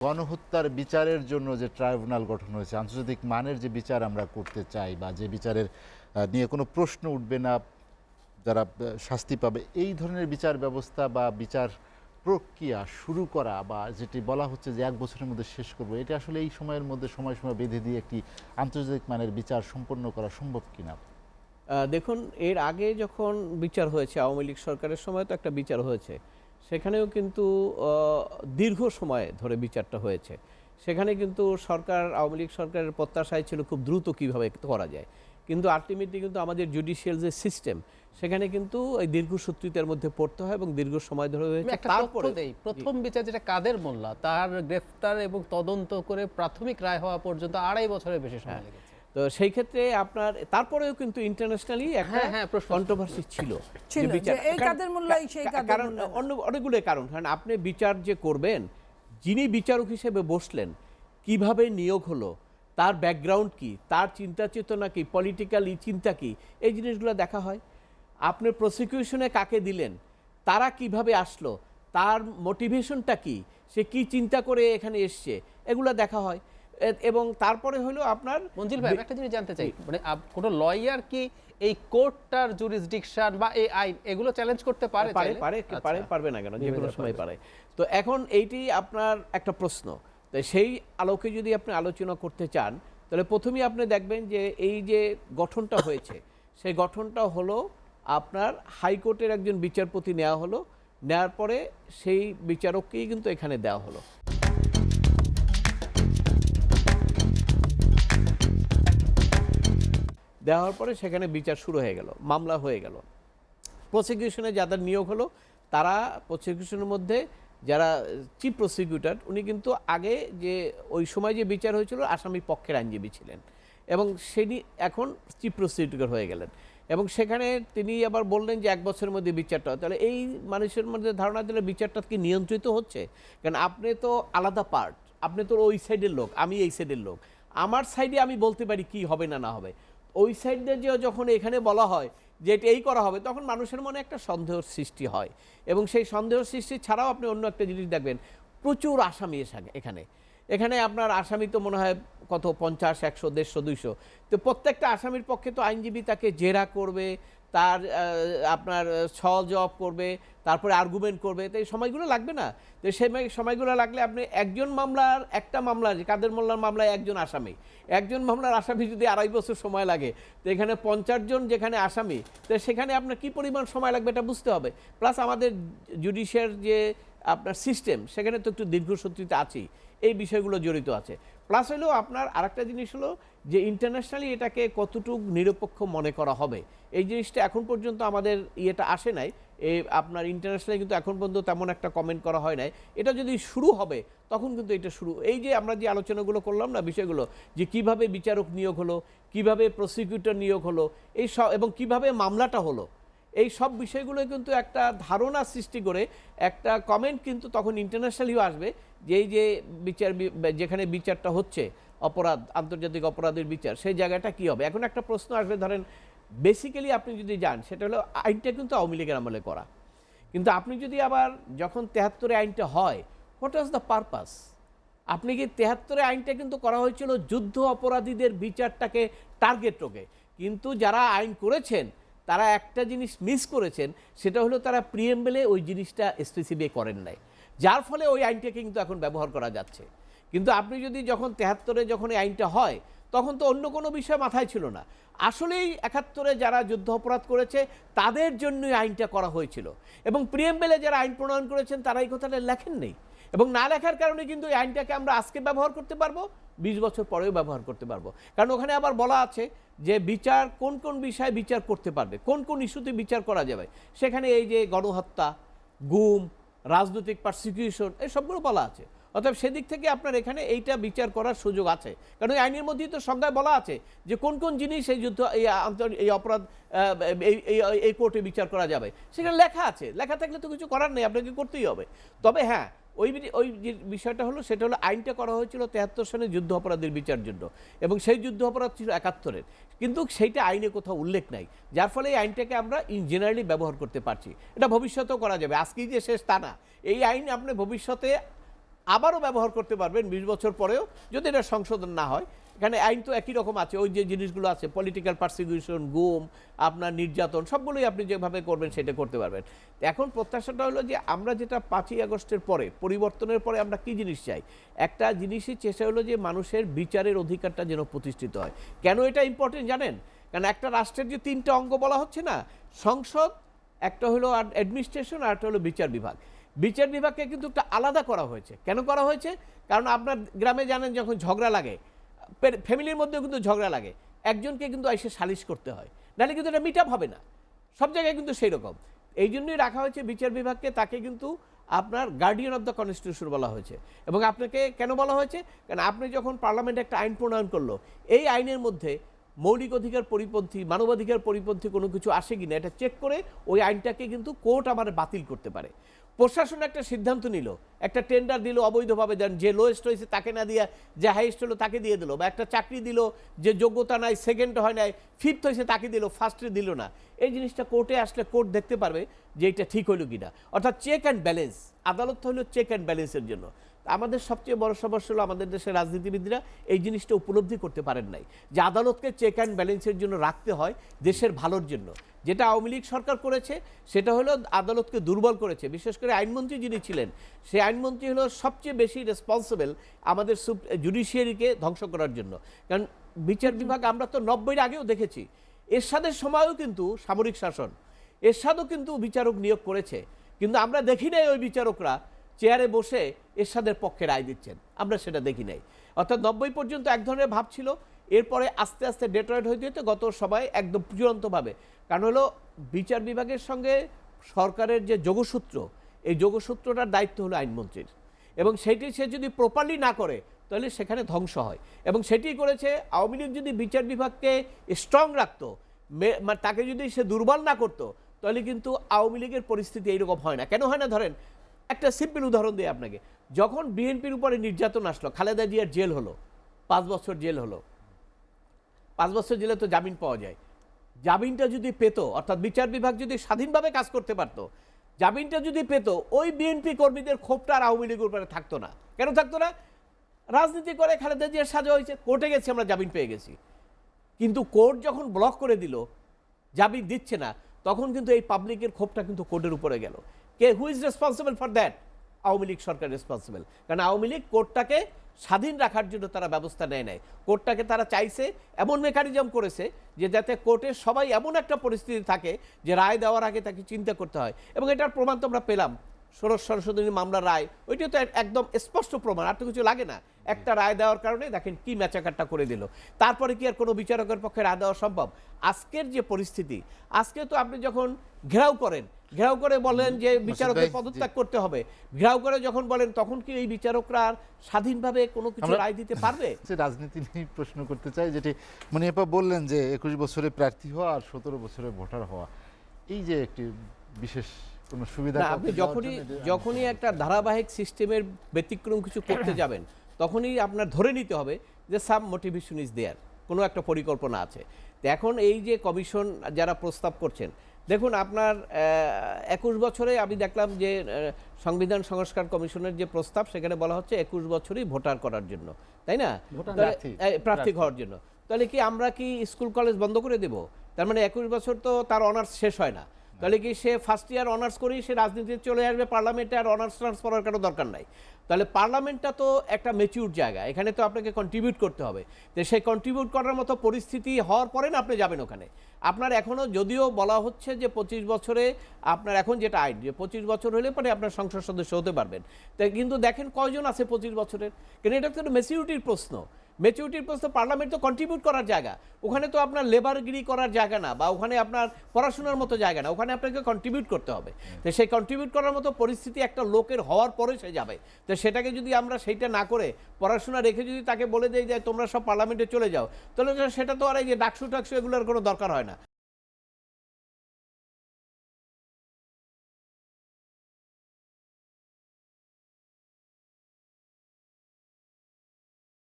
গণহত্যার বিচারের জন্য যে ট্রাইব্যুনাল গঠন হয়েছে, আন্তর্জাতিক মানের যে বিচার আমরা করতে চাই বা যে বিচারের নিয়ে কোনো প্রশ্ন উঠবে না, যারা শাস্তি পাবে, এই ধরনের বিচার ব্যবস্থা বা বিচার প্রক্রিয়া শুরু করা বা যেটি বলা হচ্ছে যে 1 বছরের মধ্যে শেষ করবো, এটা আসলে এই সময়ের মধ্যে সময়সীমা বেঁধে দিয়ে একটি আন্তর্জাতিক মানের বিচার সম্পন্ন করা সম্ভব কিনা? দেখুন, এর আগে যখন বিচার হয়েছে আওয়ামী লীগ সরকারের সময় তো একটা বিচার হয়েছে, সেখানেও কিন্তু দীর্ঘ সময় ধরে বিচারটা হয়েছে। সেখানে কিন্তু সরকার, আওয়ামী লীগ সরকারের প্রত্যাশায় ছিল খুব দ্রুত কীভাবে করা যায়, কিন্তু আলটিমেটলি কিন্তু আমাদের জুডিশিয়াল যে সিস্টেম, সেখানে কিন্তু এই দীর্ঘসূত্রিতার মধ্যে পড়তে হয় এবং দীর্ঘ সময় ধরে হয়েছে। তারপরে প্রথম বিচার যেটা কাদের মোল্লা, তার গ্রেফতার এবং তদন্ত করে প্রাথমিক রায় হওয়া পর্যন্ত 2.5 বছরের বেশি সময় লেগেছে। তো সেই ক্ষেত্রে আপনার তারপরেও কিন্তু ইন্টারন্যাশনালি একটা কন্ট্রোভার্সি ছিল, কারণ অনেকগুলো কারণ। কারণ আপনি বিচার যে করবেন, যিনি বিচারক হিসেবে বসলেন, কিভাবে নিয়োগ হলো, তার ব্যাকগ্রাউন্ড কি, তার চিন্তা চেতনা কি, পলিটিক্যাল চিন্তা কি, এই জিনিসগুলো দেখা হয়। আপনি প্রসিকিউশনে কাকে দিলেন, তারা কিভাবে আসলো, তার মোটিভেশনটা কি, সে কি চিন্তা করে এখানে এসছে, এগুলো দেখা হয়। এবং তারপরে হলো আপনার মঞ্জিল ভাই, একটা জিনিস জানতে চাই, মানে কোনো লয়ার কি এই কোর্টটার জুরিসডিকশন বা এই আইন এগুলো চ্যালেঞ্জ করতে পারে? পারবে না কেন, যে কোনো সময় পারে। তো এখন এইটি আপনার একটা প্রশ্ন। তো সেই আলোকে যদি আপনি আলোচনা করতে চান, তাহলে প্রথমেই আপনি দেখবেন যে এই যে গঠনটা হয়েছে, সেই গঠনটা হলো আপনার হাইকোর্টের একজন বিচারপতি নেওয়া হলো, নেওয়ার পরে সেই বিচারককেই কিন্তু এখানে দেওয়া হলো। দেওয়ার পরে সেখানে বিচার শুরু হয়ে গেল, মামলা হয়ে গেল। প্রসিকিউশনে যাদের নিয়োগ হলো, তারা প্রসিকিউশনের মধ্যে যারা চিফ প্রসিকিউটর, উনি কিন্তু আগে যে ওই সময় যে বিচার হয়েছিল আসামি পক্ষের আইনজীবী ছিলেন, এবং সেটি এখন চিফ প্রসিকিউটর হয়ে গেলেন। এবং সেখানে তিনি আবার বললেন যে 1 বছরের মধ্যে বিচারটা, তাহলে এই মানুষের মধ্যে ধারণা দিলে বিচারটা কি নিয়ন্ত্রিত হচ্ছে? কারণ আপনি তো আলাদা পার্ট, আপনি তো ওই সাইডের লোক, আমি এই সাইডের লোক, আমার সাইডে আমি বলতে পারি কি হবে না না হবে। ওই সাইডে যে যখন এখানে বলা হয় যে এটা এই করা হবে, তখন মানুষের মনে একটা সন্দেহের সৃষ্টি হয়। এবং সেই সন্দেহের সৃষ্টি ছাড়াও আপনি অন্য একটা জিনিস দেখবেন, প্রচুর আসামি এখানে এখানে আপনার আসামি তো মনে হয় কত 50, 100, 150, 200। তো প্রত্যেকটা আসামির পক্ষে তো আইনজীবী তাকে জেরা করবে, তার আপনার সহজবাব করবে, তারপরে আর্গুমেন্ট করবে, তো এই সময়গুলো লাগবে না? তো সেই সময়গুলো লাগলে আপনি একটা মামলার কাদের মোল্লার মামলায় একজন মামলার আসামি যদি 2.5 বছর সময় লাগে, তো এখানে 50 জন যেখানে আসামি, তো সেখানে আপনার কি পরিমাণ সময় লাগবে এটা বুঝতে হবে। প্লাস আমাদের জুডিশিয়াল যে আপনার সিস্টেম, সেখানে তো একটু দীর্ঘসূত্রিতা আছেই, এই বিষয়গুলো জড়িত আছে। প্লাস হলো আপনার আরেকটা জিনিস হলো যে ইন্টারন্যাশনালি এটাকে কতটুকু নিরপেক্ষ মনে করা হবে, এই জিনিসটা এখন পর্যন্ত আমাদের ইয়েটা আসে নাই। আপনার ইন্টারন্যাশনালি কিন্তু এখন পর্যন্ত তেমন একটা কমেন্ট করা হয় নাই। এটা যদি শুরু হবে, তখন কিন্তু এটা শুরু, এই যে আমরা যে আলোচনাগুলো করলাম না, বিষয়গুলো যে কিভাবে বিচারক নিয়োগ হলো, কিভাবে প্রসিকিউটর নিয়োগ হলো, এই সব, এবং কিভাবে মামলাটা হলো, এই সব বিষয়গুলো কিন্তু একটা ধারণা সৃষ্টি করে একটা কমেন্ট কিন্তু তখন ইন্টারন্যাশনালিও আসবে যে এই যে যেখানে বিচারটা হচ্ছে আন্তর্জাতিক অপরাধের বিচার, সেই জায়গাটা কি হবে। এখন একটা প্রশ্ন আসবে, ধরেন বেসিক্যালি আপনি যদি যান, সেটা হলো আইনটা কিন্তু আওয়ামী লীগের আমলে করা, কিন্তু আপনি যদি আবার যখন 73-এ আইনটা হয়, হোয়াট ওয়াজ দ্য পারপাস? আপনি কি 73-এ আইনটা কিন্তু করা হয়েছিল যুদ্ধ অপরাধীদের বিচারটাকে টার্গেট রেখে, কিন্তু যারা আইন করেছেন তারা একটা জিনিস মিস করেছেন, সেটা হলো তারা প্রিএম্বলে ওই জিনিসটা স্পেসিফাই করেন নাই, যার ফলে ওই আইনটাকে কিন্তু এখন ব্যবহার করা যাচ্ছে। কিন্তু আপনি যদি যখন 73-এ যখন এই আইনটা হয়, তখন তো অন্য কোনো বিষয় মাথায় ছিল না, আসলেই 71-এ যারা যুদ্ধ অপরাধ করেছে তাদের জন্যই আইনটা করা হয়েছিল, এবং প্রিএম্বলে যারা আইন প্রণয়ন করেছেন তারা এই কথাটা লেখেন নেই। এবং না লেখার কারণে কিন্তু এই আইনটাকে আমরা আজকে ব্যবহার করতে পারবো, 20 বছর পরেও ব্যবহার করতে পারবো। কারণ ওখানে আবার বলা আছে যে বিচার কোন কোন বিষয়ে বিচার করতে পারবে, কোন কোন ইস্যুতে বিচার করা যাবে। সেখানে এই যে গণহত্যা, গুম, রাজনৈতিক পারসিকিউশন, এই সবগুলো বলা আছে। অর্থাৎ সেদিক থেকে আপনার এখানে এইটা বিচার করার সুযোগ আছে, কারণ এই আইনের মধ্যেই তো সংজ্ঞায় বলা আছে যে কোন কোন জিনিস এই যুদ্ধ, এই অপরাধ এই কোর্টে বিচার করা যাবে, সেখানে লেখা আছে। লেখা থাকলে তো কিছু করার নেই, আপনাকে করতেই হবে। তবে হ্যাঁ, ওই যে বিষয়টা হলো, সেটা হলো আইনটা করা হয়েছিল 73 সনে যুদ্ধ অপরাধের বিচার জন্য, এবং সেই যুদ্ধ অপরাধ ছিল 71-এর, কিন্তু সেইটা আইনে কোথাও উল্লেখ নাই, যার ফলে এই আইনটাকে আমরা ইন জেনারেলি ব্যবহার করতে পারছি। এটা ভবিষ্যতেও করা যাবে, আজকেই যে শেষ তা না। এই আইন আপনি ভবিষ্যতে আবারও ব্যবহার করতে পারবেন 20 বছর পরেও, যদি এটা সংশোধন না হয়। এখানে আইন তো একই রকম আছে, ওই যে জিনিসগুলো আছে পলিটিক্যাল পারসিকিউশন, গুম, আপনার নির্যাতন, সবগুলোই আপনি যেভাবে করবেন সেটা করতে পারবেন। এখন প্রত্যাশাটা হলো যে আমরা যেটা 5ই আগস্টের পরে পরিবর্তনের পরে আমরা কি জিনিস চাই, একটা জিনিসই চেষ্টা হলো যে মানুষের বিচারের অধিকারটা যেন প্রতিষ্ঠিত হয়। কেন এটা ইম্পর্টেন্ট জানেন? কারণ একটা রাষ্ট্রের যে 3টে অঙ্গ বলা হচ্ছে না, সংসদ, একটা হলো অ্যাডমিনিস্ট্রেশন, আর একটা হলো বিচার বিভাগ। বিচার বিভাগকে কিন্তু একটা আলাদা করা হয়েছে। কেন করা হয়েছে? কারণ আপনার গ্রামে জানেন যখন ঝগড়া লাগে, ফ্যামিলির মধ্যেও কিন্তু ঝগড়া লাগে, একজনকে কিন্তু এসে সালিশ করতে হয়, নাহলে কিন্তু এটা মিট আপ হবে না। সব জায়গায় কিন্তু সেই রকম। এই জন্যই রাখা হয়েছে বিচার বিভাগকে, তাকে কিন্তু আপনার গার্ডিয়ান অফ দ্য কনস্টিটিউশন বলা হয়েছে। এবং আপনাকে কেন বলা হয়েছে? কারণ আপনি যখন পার্লামেন্টে একটা আইন প্রণয়ন করলো, এই আইনের মধ্যে মৌলিক অধিকার পরিপন্থী, মানবাধিকার পরিপন্থী কোনো কিছু আসে কিনা এটা চেক করে ওই আইনটাকে কিন্তু কোর্ট আমার বাতিল করতে পারে। প্রশাসন একটা সিদ্ধান্ত নিল, একটা টেন্ডার দিল অবৈধভাবে, দেন যে লোয়েস্ট হয়েছে তাকে না দিয়ে যে হাইয়েস্ট হলো তাকে দিয়ে দিল, বা একটা চাকরি দিল যে যোগ্যতা নাই, সেকেন্ড হয় নাই, ফিফথ হয়েছে তাকে দিল, ফার্স্টে দিল না। এই জিনিসটা কোর্টে আসলে কোর্ট দেখতে পারবে যে এটা ঠিক হইল কিনা। অর্থাৎ চেক অ্যান্ড ব্যালেন্স, আদালত হলো চেক অ্যান্ড ব্যালেন্সের জন্য। আমাদের সবচেয়ে বড় সমস্যা হলো আমাদের দেশের রাজনীতিবিদরা এই জিনিসটা উপলব্ধি করতে পারেন নাই, যে আদালতকে চেক অ্যান্ড ব্যালেন্সের জন্য রাখতে হয় দেশের ভালোর জন্য। যেটা আওয়ামী লীগ সরকার করেছে সেটা হলো আদালতকে দুর্বল করেছে। বিশেষ করে আইনমন্ত্রী যিনি ছিলেন, সেই আইনমন্ত্রী হলো সবচেয়ে বেশি রেসপন্সিবল আমাদের জুডিশিয়ারিকে ধ্বংস করার জন্য। কারণ বিচার বিভাগ আমরা তো 90-এর আগেও দেখেছি, এরশাদের সময়ও কিন্তু সামরিক শাসন, এরশাদও কিন্তু বিচারক নিয়োগ করেছে, কিন্তু আমরা দেখি নাই ওই বিচারকরা চেয়ারে বসে এরশাদের পক্ষে রায় দিচ্ছেন, আমরা সেটা দেখি নাই। অর্থাৎ 90 পর্যন্ত এক ধরনের ভাব ছিল, এরপরে আস্তে আস্তে ডেট্রয়েট হয়ে যেত গত সবাই একদম চূড়ান্তভাবে। কারণ হলো বিচার বিভাগের সঙ্গে সরকারের যে যোগসূত্র, এই যোগসূত্রটার দায়িত্ব হলো আইনমন্ত্রীর, এবং সেটি সে যদি প্রপারলি না করে তাহলে সেখানে ধ্বংস হয়। এবং সেটি করেছে আওয়ামী লীগ। যদি বিচার বিভাগকে স্ট্রং রাখতো, তাকে যদি সে দুর্বল না করতো, তাহলে কিন্তু আওয়ামী লীগের পরিস্থিতি এইরকম হয় না। কেন হয় না? ধরেন একটা সিম্পল উদাহরণ দিই আপনাকে। যখন বিএনপির উপরে নির্যাতন আসলো, খালেদা জিয়ার জেল হলো, 5 বছর জেল হলো। 5 বছর জেলে তো জামিন পাওয়া যায়। জামিনটা যদি পেত, অর্থাৎ বিচার বিভাগ যদি স্বাধীনভাবে কাজ করতে পারত, জামিনটা যদি পেত, ওই বিএনপি কর্মীদের ক্ষোভটা আর আওয়ামী লীগের উপরে থাকতো না। কেন থাকতো না? রাজনীতি করে খালেদা জিয়ার সাজা হয়েছে, কোর্টে গেছি, আমরা জামিন পেয়ে গেছি। কিন্তু কোর্ট যখন ব্লক করে দিল, জামিন দিচ্ছে না, তখন কিন্তু এই পাবলিকের ক্ষোভটা কিন্তু কোর্টের উপরে গেল। কে, who is responsible for that? Awami League সরকার রেসপন্সিবল। কারণ আওয়ামী লীগ কোর্টটাকে স্বাধীন রাখার জন্য তারা ব্যবস্থা নেয় নাই। কোর্টটাকে তারা চাইছে, এমন মেকানিজম করেছে যে যাতে কোর্টের সবাই এমন একটা পরিস্থিতি থাকে যে রায় দেওয়ার আগে তাকে চিন্তা করতে হয়। এবং এটার প্রমাণ তো আমরা পেলাম, ষোড়শ সংশোধনী মামলার রায়, ওইটা তো একদম স্পষ্ট প্রমাণ, আর তো কিছু লাগে না। একটা রায় দেওয়ার কারণে দেখেন কি ম্যাচাকারটা করে দিল। তারপরে কি আর কোনো বিচারকের পক্ষে রায় দেওয়া সম্ভব? আজকের যে পরিস্থিতি, আজকে তো আপনি যখন ঘেরাও করেন, ঘেরাও করে বলেন যে বিচারকের পদত্যাগ করতে হবে, ঘেরাও করে যখন বলেন, তখন কি এই বিচারকরা স্বাধীনভাবে কোনো কিছু রায় দিতে পারবে? রাজনীতি নিয়ে প্রশ্ন করতে চাই, যেটি মনিয়াপা বললেন যে 21 বছরে প্রার্থী হওয়া আর 17 বছরে ভোটার হওয়া, এই যে একটি বিশেষ কোনো সুবিধা আপনি যখনই একটা ধারাবাহিক সিস্টেমের ব্যতিক্রম কিছু করতে যাবেন, তখনই আপনার ধরে নিতে হবে যে সাম মোটিভেশন ইজ দেয়ার, কোনো একটা পরিকল্পনা আছে। তো এখন এই যে কমিশন যারা প্রস্তাব করছেন, দেখুন আপনার 21 বছরে আমি দেখলাম যে সংবিধান সংস্কার কমিশনের যে প্রস্তাব, সেখানে বলা হচ্ছে 21 বছরই ভোটার করার জন্য, তাই না? প্রার্থী হওয়ার জন্য। তাহলে কি আমরা কি স্কুল কলেজ বন্ধ করে দেব? তার মানে 21 বছর তো তার অনার্স শেষ হয় না। তাহলে কি সে ফার্স্ট ইয়ার অনার্স করেই সে রাজনীতিতে চলে আসবে, পার্লামেন্টে আর অনার্স ট্রান্সফার করার কোনো দরকার নাই? তাহলে পার্লামেন্টটা তো একটা ম্যাচিউর জায়গা, এখানে তো আপনাকে কন্ট্রিবিউট করতে হবে। তো সেই কন্ট্রিবিউট করার মতো পরিস্থিতি হওয়ার পরে না আপনি যাবেন ওখানে। আপনার এখনও যদিও বলা হচ্ছে যে 25 বছরে আপনার এখন যেটা আইন, যে 25 বছর হলে পরে আপনার সংসদ সদস্য হতে পারবেন। তাই কিন্তু দেখেন কয়জন আছে 25 বছরের? কিন্তু এটা তো একটা ম্যাচিউরিটির প্রশ্ন। ম্যাচিউরিটির প্রশ্ন, পার্লামেন্ট তো কন্ট্রিবিউট করার জায়গা, ওখানে তো আপনার লেবারগিরি করার জায়গা না, বা ওখানে আপনার পড়াশোনার মতো জায়গা না, ওখানে আপনাকে কন্ট্রিবিউট করতে হবে। তো সেই কন্ট্রিবিউট করার মতো পরিস্থিতি একটা লোকের হওয়ার পরে সে যাবে। তো সেটাকে যদি আমরা সেইটা না করে পড়াশোনা রেখে যদি তাকে বলে দেই যে তোমরা সব পার্লামেন্টে চলে যাও, তাহলে সেটা তো আর এই যে ডাকসু টাকসু এগুলোর কোনো দরকার হয় না।